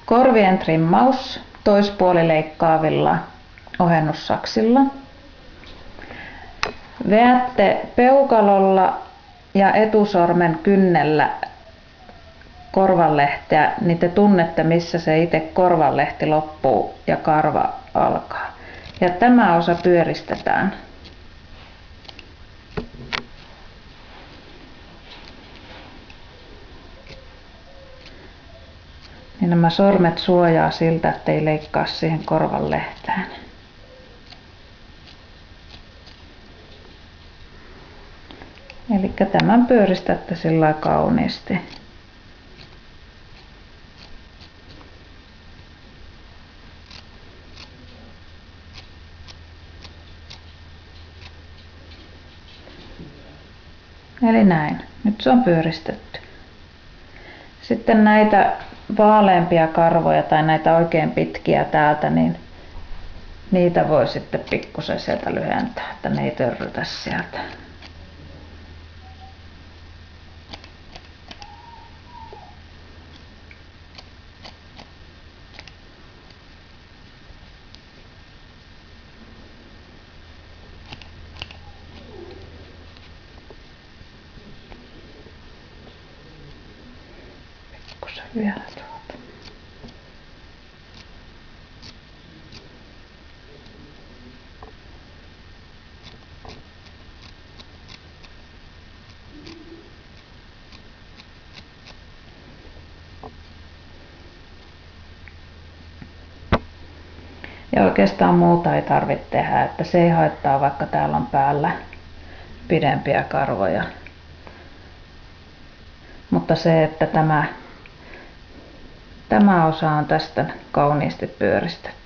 Korvien trimmaus toispuolileikkaavilla ohennussaksilla. Veätte peukalolla ja etusormen kynnellä korvanlehteä, niin te tunnette, missä se itse korvanlehti loppuu ja karva alkaa. Ja tämä osa pyöristetään. Niin nämä sormet suojaa siltä, ettei leikkaa siihen korvanlehteen. Eli tämän pyöristätte sillä kauniisti. Eli näin. Nyt se on pyöristetty. Sitten näitä vaaleampia karvoja tai näitä oikein pitkiä täältä, niin niitä voi sitten pikkusen sieltä lyhentää, että ne ei törrytä sieltä. Vielä tuolta. Ja oikeastaan muuta ei tarvitse tehdä, että se ei haittaa, vaikka täällä on päällä pidempiä karvoja. Mutta se, että tämä osa on tästä kauniisti pyöristetty.